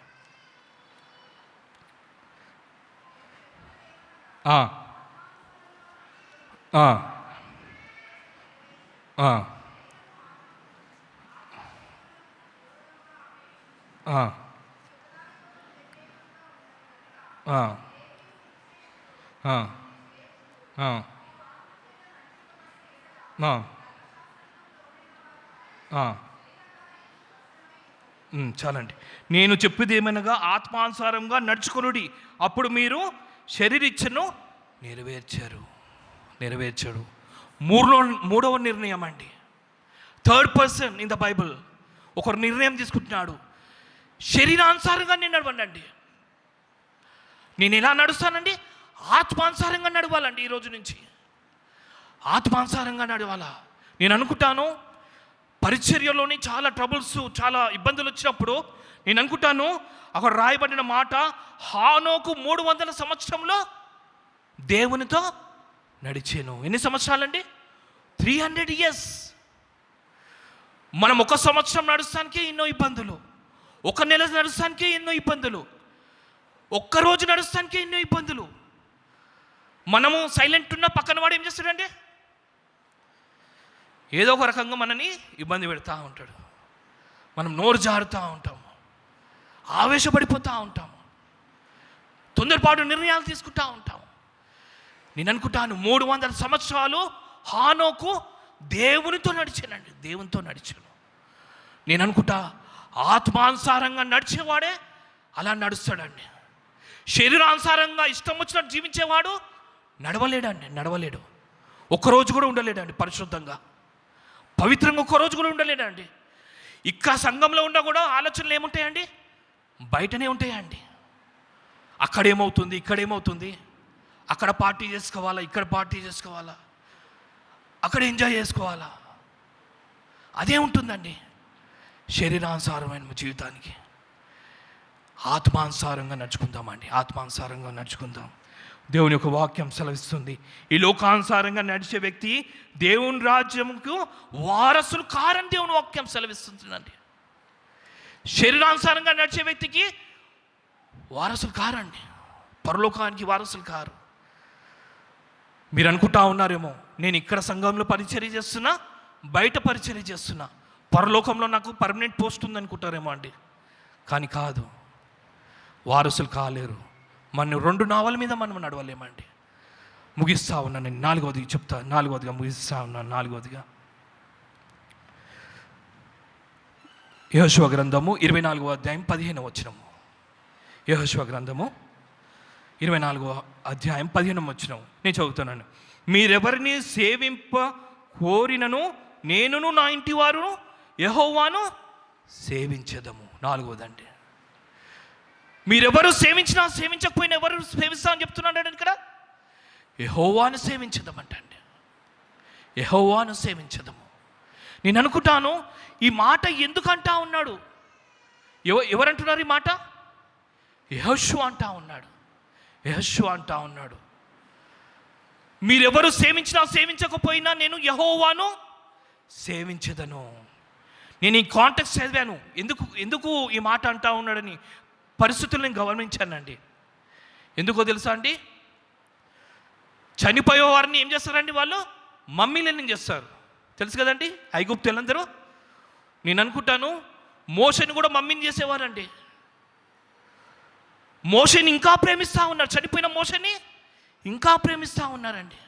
చాలండి. నేను చెప్పేది ఏమనగా ఆత్మానుసారంగా నడుచుకొనుడి, అప్పుడు మీరు శరీరిచ్ఛను నెరవేర్చాడు. మూడవ నిర్ణయం అండి. 3rd person in the Bible ఒకరు నిర్ణయం తీసుకుంటున్నాడు. శరీరానుసారంగా నేను నడవండి. నేను ఎలా నడుస్తానండి? ఆత్మానుసారంగా నడవాలండి. ఈరోజు నుంచి ఆత్మానుసారంగా నడవాలా. నేను అనుకుంటాను పరిచర్యలోని చాలా ట్రబుల్స్, చాలా ఇబ్బందులు వచ్చినప్పుడు నేను అనుకుంటాను, అక్కడ రాయబడిన మాట, హానోకు 300 సంవత్సరంలో దేవునితో నడిచాను. ఎన్ని సంవత్సరాలండి? 300 years. మనం 1 సంవత్సరం నడుస్తానికే ఎన్నో ఇబ్బందులు, 1 నెల నడుస్తానికే ఎన్నో ఇబ్బందులు, 1 రోజు నడుస్తానికే ఎన్నో ఇబ్బందులు. మనము సైలెంట్ ఉన్న పక్కన వాడు ఏం చేస్తాడండి? ఏదో ఒక రకంగా మనని ఇబ్బంది పెడతా ఉంటాడు. మనం నోరు జారుతూ ఉంటాము, ఆవేశపడిపోతూ ఉంటాము, తొందరపాటు నిర్ణయాలు తీసుకుంటూ ఉంటాము. నేను అనుకుంటాను 300 సంవత్సరాలు హానోకు దేవునితో నడిచానండి, దేవునితో నడిచాను. నేను అనుకుంటా ఆత్మానుసారంగా నడిచేవాడే అలా నడుస్తాడండి. శరీరానుసారంగా ఇష్టం వచ్చినట్టు జీవించేవాడు నడవలేడు. ఒక్కరోజు కూడా ఉండలేడండి పరిశుద్ధంగా, పవిత్రంగా ఒక్కరోజు కూడా ఉండలేడండి. ఇక్కడ సంఘంలో ఉన్నా కూడా ఆలోచనలు ఏముంటాయండి? బయటనే ఉంటాయండి. అక్కడేమవుతుంది, ఇక్కడేమవుతుంది, అక్కడ పార్టీ చేసుకోవాలా, ఇక్కడ పార్టీ చేసుకోవాలా, అక్కడ ఎంజాయ్ చేసుకోవాలా, అదే ఉంటుందండి. శరీరానుసారమైన జీవితానికి ఆత్మానుసారంగా నడుచుకుందామండి, ఆత్మానుసారంగా నడుచుకుందాం. దేవుని యొక్క వాక్యం సెలవిస్తుంది, ఈ లోకానుసారంగా నడిచే వ్యక్తి దేవుని రాజ్యంకు వారసులు కారని దేవుని వాక్యం సెలవిస్తుందండి. శరీరానుసారంగా నడిచే వ్యక్తికి వారసులు కారండి, పరలోకానికి వారసులు కారు. మీరు అనుకుంటా ఉన్నారేమో, నేను ఇక్కడ సంఘంలో పరిచర్య చేస్తున్నా, బయట పరిచర్య చేస్తున్నా, పరలోకంలో నాకు పర్మనెంట్ పోస్ట్ ఉందనుకుంటారేమో అండి. కానీ కాదు, వారసులు కాలేరు. మన 2 నావల మీద మనం నడవలేమండి. ముగిస్తా ఉన్నాను నేను, 4వది చెప్తా, 4వదిగా ముగిస్తా ఉన్నాను. 4వదిగా యెహోషువ గ్రంథము 24వ అధ్యాయం 15వ వచనము. యెహోషువ గ్రంథము 24వ అధ్యాయం 15వ వచనం నేను చదువుతున్నాను. మీరెవరిని సేవింప కోరినను నేనును నా ఇంటి వారు యెహోవాను సేవించదము. 4వదండి, మీరెవరు సేవించినా సేవించకపోయినా ఎవరు సేవిస్తా అని చెప్తున్నాడు ఇక్కడ. యెహోవాను సేవించదమంటండి, యెహోవాను సేవించదము. నేను అనుకుంటాను ఈ మాట ఎందుకంటా ఉన్నాడు, ఎవరంటున్నారు ఈ మాట? యెహోషువ అంటా ఉన్నాడు, యెహోషువ అంటా ఉన్నాడు. మీరెవరు సేవించినా సేవించకపోయినా నేను యెహోవాను సేవించదను. నేను ఈ కాంటెక్స్ట్ చదివాను, ఎందుకు ఈ మాట అంటా ఉన్నాడని పరిస్థితులను గమనించానండి. ఎందుకో తెలుసా అండి, చనిపోయే వారిని ఏం చేస్తారండి వాళ్ళు? మమ్మీలను చేస్తారు, తెలుసు కదండి ఐగుప్తులందరూ. నేను అనుకుంటాను మోషేని కూడా మమ్మీని చేసేవారండి. మోషేని ఇంకా ప్రేమిస్తూ ఉన్నారు, చనిపోయిన మోషేని ఇంకా ప్రేమిస్తూ ఉన్నారండి.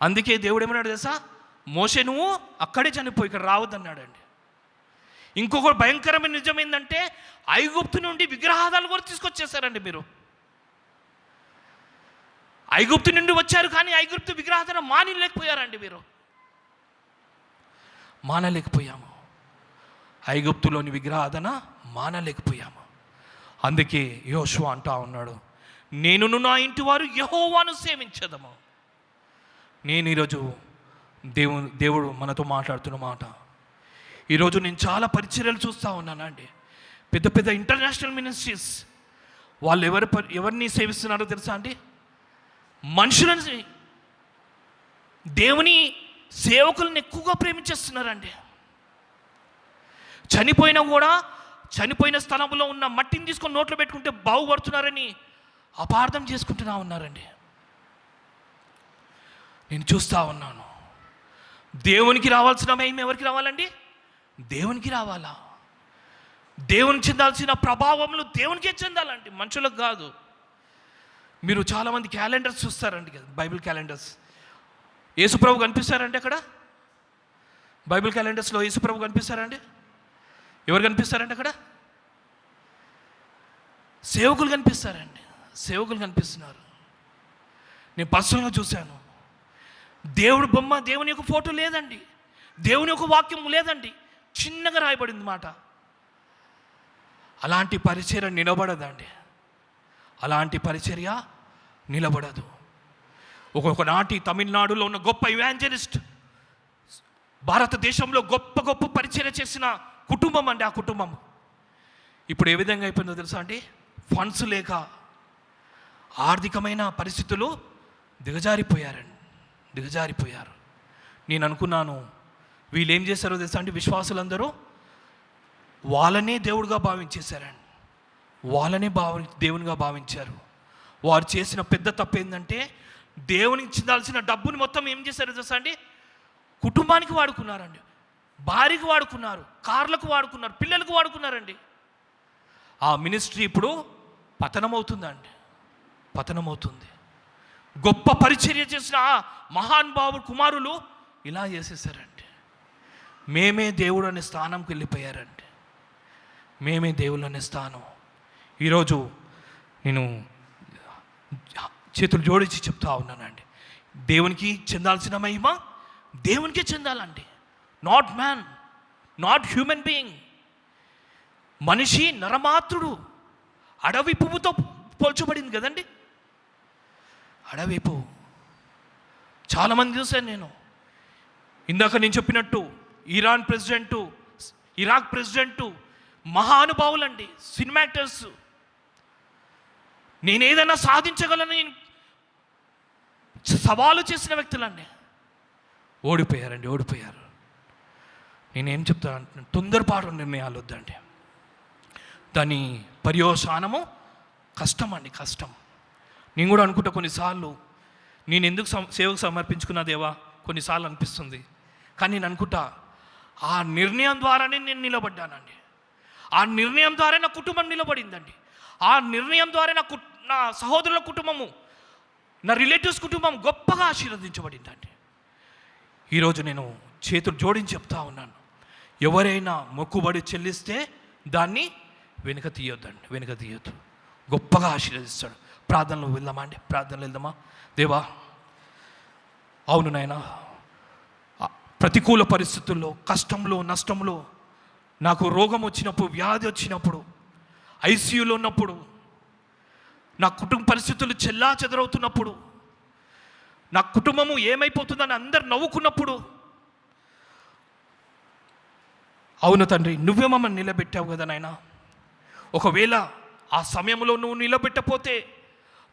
అందుకే దేవుడు ఏమన్నాడు తెలుసా, మోషే నువ్వు అక్కడే చనిపోయి ఇక్కడ రావద్దన్నాడండి. ఇంకొక భయంకరమైన నిజం ఏంటంటే, ఐగుప్తు నుండి విగ్రహాలు కూడా తీసుకొచ్చేసారండి. మీరు ఐగుప్తు నుండి వచ్చారు, కానీ ఐగుప్తు విగ్రహాలను మానలేకపోయారండి. మీరు మానలేకపోయాము, ఐగుప్తులోని విగ్రహాధన మానలేకపోయాము. అందుకే యెహోషువ అంటా ఉన్నాడు, నేనును నా ఇంటి వారు యెహోవాను సేవించదము. నేను ఈరోజు దేవుడు మనతో మాట్లాడుతున్న మాట. ఈరోజు నేను చాలా పరిచర్యలు చూస్తూ ఉన్నానండి. పెద్ద పెద్ద ఇంటర్నేషనల్ మినిస్ట్రీస్ వాళ్ళు ఎవరిని సేవిస్తున్నారో తెలుసా అండి? మనుషులని, దేవుని సేవకులను ఎక్కువగా ప్రేమించేస్తున్నారండి. చనిపోయినా కూడా చనిపోయిన స్థలంలో ఉన్న మట్టిని తీసుకొని నోట్లో పెట్టుకుంటే బాగుపడుతున్నారని అపార్థం చేసుకుంటున్నా ఉన్నారండి. నేను చూస్తూ ఉన్నాను. దేవునికి రావాల్సిన మహిమ ఎవరికి రావాలండి? దేవునికి రావాలా. దేవునికి చెందాల్సిన ప్రభావములు దేవునికే చెందాలండి, మనుషులకు కాదు. మీరు చాలామంది క్యాలెండర్స్ చూస్తారండి కదా, బైబిల్ క్యాలెండర్స్. యేసుప్రభు కనిపిస్తారండి అక్కడ? బైబిల్ క్యాలెండర్స్లో యేసుప్రభు కనిపిస్తారండి? ఎవరు కనిపిస్తారండి అక్కడ? సేవకులు కనిపిస్తారండి, సేవకులు కనిపిస్తున్నారు. నేను పర్సనల్గా చూశాను. దేవుడు బొమ్మ, దేవుని యొక్క ఫోటో లేదండి, దేవుని యొక్క వాక్యం లేదండి, చిన్నగా రాయబడింది మాట. అలాంటి పరిచర్య నిలబడదండి, అలాంటి పరిచర్య నిలబడదు. ఒకనాటి తమిళనాడులో ఉన్న గొప్ప ఇవాంజలిస్ట్, భారతదేశంలో గొప్ప గొప్ప పరిచర్య చేసిన కుటుంబం అండి ఆ కుటుంబం. ఇప్పుడు ఏ విధంగా అయిపోయిందో తెలుసా అండి? ఫండ్స్ లేక ఆర్థికమైన పరిస్థితులు దిగజారిపోయారు. నేను అనుకున్నాను వీళ్ళు ఏం చేశారో తెలుసా అండి? విశ్వాసులందరూ వాళ్ళనే దేవుడిగా భావించేశారండి, వాళ్ళనే దేవునిగా భావించారు. వారు చేసిన పెద్ద తప్పు ఏంటంటే, దేవునికి చెందాల్సిన డబ్బుని మొత్తం ఏం చేశారో తెలుసా అండి? కుటుంబానికి వాడుకున్నారండి, భార్యకు వాడుకున్నారు, కార్లకు వాడుకున్నారు, పిల్లలకు వాడుకున్నారండి. ఆ మినిస్ట్రీ ఇప్పుడు పతనమవుతుందండి, పతనమవుతుంది. గొప్ప పరిచర్య చేసిన ఆ మహానుభావుడు కుమారులు ఇలా చేసేసారండి. మేమే దేవుడు అనే స్థానంకి వెళ్ళిపోయారండి, మేమే దేవుడు అనే స్థానం. ఈరోజు నేను చేతులు జోడించి చెప్తా ఉన్నానండి, దేవునికి చెందాల్సిన మహిమ దేవునికే చెందాలండి. Not man, not human being. మనిషి నరమాత్రుడు, అడవి పువ్వుతో పోల్చబడింది కదండి. అడవి పువ్వు చాలామంది చూశాను నేను. ఇందాక నేను చెప్పినట్టు ఇరాన్ ప్రెసిడెంటు, ఇరాక్ ప్రెసిడెంటు మహానుభావులండి, సినిమా యాక్టర్స్. నేను ఏదైనా సాధించగలని సవాలు చేసిన వ్యక్తులండి, ఓడిపోయారండి, ఓడిపోయారు. నేనేం చెప్తాను, తొందరపాటు నిర్ణయాలు వద్దండి. దాని పర్యవసానము కష్టం అండి, కష్టం. నేను కూడా అనుకుంటా కొన్నిసార్లు, నేను ఎందుకు సేవకు సమర్పించుకున్నా దేవా కొన్నిసార్లు అనిపిస్తుంది. కానీ నేను అనుకుంటా, ఆ నిర్ణయం ద్వారానే నేను నిలబడ్డానండి, ఆ నిర్ణయం ద్వారా నా కుటుంబం నిలబడిందండి, ఆ నిర్ణయం ద్వారా నా సహోదరుల కుటుంబము, నా రిలేటివ్స్ కుటుంబం గొప్పగా ఆశీర్వదించబడిందండి. ఈరోజు నేను చేతులు జోడించి చెప్తా ఉన్నాను, ఎవరైనా మొక్కుబడి చెల్లిస్తే దాన్ని వెనుక తీయొద్దండి, వెనుక తీయొద్దు. గొప్పగా ఆశీర్వదిస్తాడు. ప్రార్థనలు వెళ్దామా అండి, ప్రార్థనలు వెళ్దామా? దేవా, అవును నాయనా, ప్రతికూల పరిస్థితుల్లో, కష్టంలో, నష్టంలో, నాకు రోగం వచ్చినప్పుడు, వ్యాధి వచ్చినప్పుడు, ఐసీయూలో ఉన్నప్పుడు, నా కుటుంబ పరిస్థితులు చెల్లా చెదరవుతున్నప్పుడు, నా కుటుంబము ఏమైపోతుందని అందరు నవ్వుకున్నప్పుడు, అవును తండ్రి, నువ్వే మమ్మల్ని నిలబెట్టావు కదా నాయనా. ఒకవేళ ఆ సమయంలో నువ్వు నిలబెట్టపోతే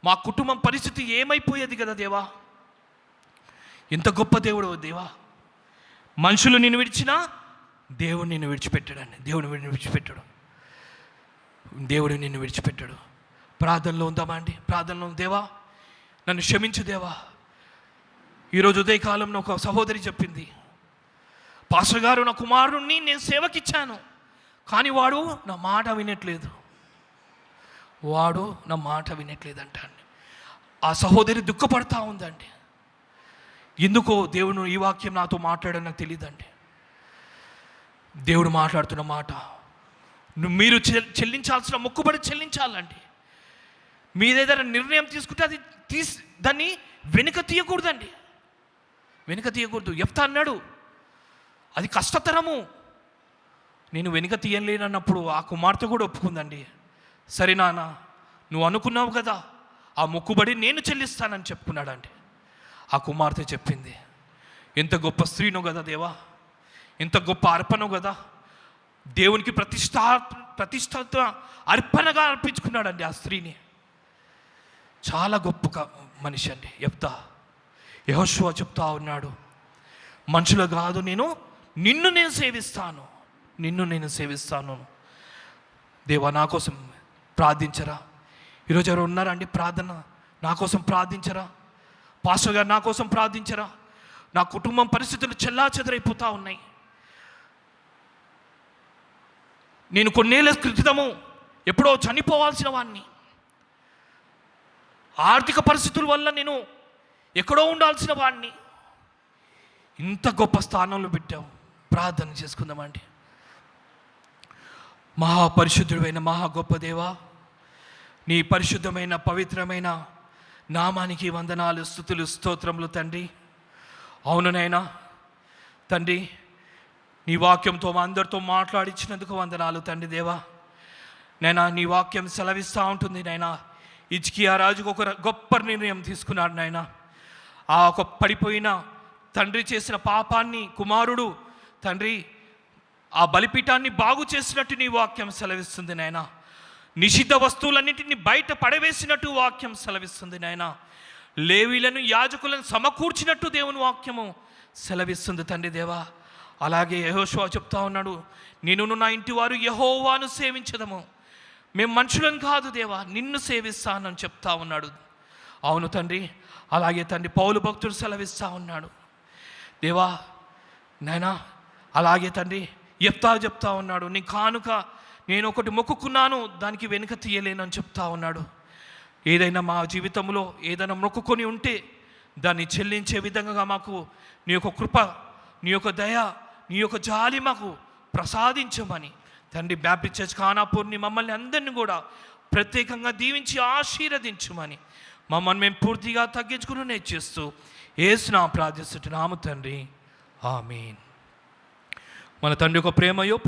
మా కుటుంబం పరిస్థితి ఏమైపోయేది కదా దేవా. ఎంత గొప్ప దేవుడు దేవా. మనుషులు నిన్ను విడిచినా దేవుడు నిన్ను విడిచిపెట్టాడండి, దేవుడు నిన్ను విడిచిపెట్టాడు, దేవుడు నిన్ను విడిచిపెట్టాడు. ప్రార్థనలో ఉందామా అండి, ప్రార్థనలో, దేవా నన్ను క్షమించు దేవా. ఈరోజు ఉదయకాలంలో ఒక సహోదరి చెప్పింది, పాస్టర్ గారు, నా కుమారుణ్ణి నేను సేవకిచ్చాను, కానీ వాడు నా మాట వినట్లేదు, వాడు నా మాట వినట్లేదంట అండి. ఆ సహోదరి దుఃఖపడతా ఉందండి. ఎందుకో దేవుడు ఈ వాక్యం నాతో మాట్లాడని నాకు తెలియదండి. దేవుడు మాట్లాడుతున్న మాట, మీరు చెల్లించాల్సిన మొక్కుబడి చెల్లించాలండి. మీరేదైనా నిర్ణయం తీసుకుంటే అది దాన్ని వెనుక తీయకూడదండి, వెనుక తీయకూడదు. యెఫ్తా అన్నాడు, అది కష్టతరము, నేను వెనుక తీయలేనన్నప్పుడు ఆ కుమార్తె కూడా ఒప్పుకుందండి. సరే నాన్న, నువ్వు అనుకున్నావు కదా, ఆ మొక్కుబడి నేను చెల్లిస్తానని చెప్పుకున్నాడండి. ఆ కుమార్తె చెప్పింది, ఎంత గొప్ప స్త్రీనో కదా దేవా, ఎంత గొప్ప అర్పణో కదా. దేవునికి ప్రతిష్ఠిత అర్పణగా అర్పించుకున్నాడండి ఆ స్త్రీని. చాలా గొప్ప మనిషి అండి యెఫ్తా. యెహోషువ చెప్తా ఉన్నాడు, మనుషులు కాదు, నిన్ను నేను సేవిస్తాను, నిన్ను నేను సేవిస్తాను. దేవా నా కోసం ప్రార్థించరా. ఈరోజు ఎవరు ఉన్నారండి ప్రార్థన, నా కోసం ప్రార్థించరా. పాస్టర్ గారు నా కోసం ప్రార్థించరా. నా కుటుంబం పరిస్థితులు చెల్లా చెదరైపోతూ ఉన్నాయి. నేను కొన్నేళ్ల క్రితము ఎప్పుడో చనిపోవాల్సిన వాడిని, ఆర్థిక పరిస్థితుల వల్ల నేను ఎక్కడో ఉండాల్సిన వాడిని, ఇంత గొప్ప స్థానంలో పెట్టావు. ప్రార్థన చేసుకుందామండి. మహాపరిశుద్ధుడైన మహా గొప్ప దేవా, నీ పరిశుద్ధమైన పవిత్రమైన నామానికి వందనాలు, స్తుతులు, స్తోత్రములు తండ్రి. అవునునైనా తండ్రి, నీ వాక్యంతో మా అందరితో మాట్లాడించినందుకు వందనాలు తండ్రి దేవా. నైనా నీ వాక్యం సెలవిస్తూ ఉంటుంది నైనా, హిజ్కియా రాజుకు ఒక గొప్ప నిర్ణయం తీసుకున్నాడు నాయనా. ఆ ఒక పడిపోయిన తండ్రి చేసిన పాపాన్ని కుమారుడు తండ్రి ఆ బలిపీఠాన్ని బాగు చేసినట్టు నీ వాక్యం సెలవిస్తుంది నాయనా. నిషిద్ధ వస్తువులన్నింటినీ బయట పడవేసినట్టు వాక్యం సెలవిస్తుంది నాయనా. లేవీలను యాజకులను సమకూర్చినట్టు దేవుని వాక్యము సెలవిస్తుంది తండ్రి దేవా. అలాగే యెహోషువ చెప్తా ఉన్నాడు, నేను నా ఇంటి వారు యెహోవాను సేవించదము, మేము మనుషులను కాదు దేవా, నిన్ను సేవిస్తానని చెప్తా ఉన్నాడు. అవును తండ్రి. అలాగే తండ్రి పౌలు భక్తుడు సెలవిస్తూ ఉన్నాడు, దేవా నాయనా అలాగే తండ్రి చెప్తా ఉన్నాడు, నీ కానుక నేను ఒకటి మొక్కుకున్నాను, దానికి వెనుక తీయలేనని చెప్తా ఉన్నాడు. ఏదైనా మా జీవితంలో ఏదైనా మొక్కుకొని ఉంటే దాన్ని చెల్లించే విధంగా మాకు నీ యొక్క కృప, నీ యొక్క దయ, నీ యొక్క జాలి మాకు ప్రసాదించమని తండ్రి బ్యాప్టిస్ట్ చర్చ్ ఖానాపూర్ని మమ్మల్ని అందరినీ కూడా ప్రత్యేకంగా దీవించి ఆశీర్వదించమని మమ్మల్ని మేము పూర్తిగా తగ్గించుకుని నేర్చేస్తూ యేసు ప్రార్థిస్తున్నాము తండ్రి, ఆమేన్. మన తండ్రి యొక్క ప్రేమయో